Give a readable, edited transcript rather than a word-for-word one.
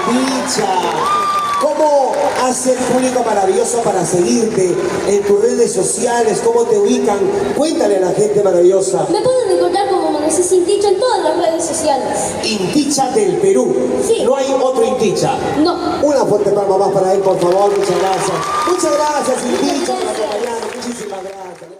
Inticha, ¿cómo hace el público maravilloso para seguirte en tus redes sociales? ¿Cómo te ubican? Cuéntale a la gente maravillosa. Me pueden encontrar como Monesis Inticha en todas las redes sociales. Inticha del Perú. Sí. No hay otro Inticha. No. Una fuerte palma más para él, por favor. Muchas gracias. Muchas gracias, Inticha, por Gracias. acompañarnos. Muchísimas gracias.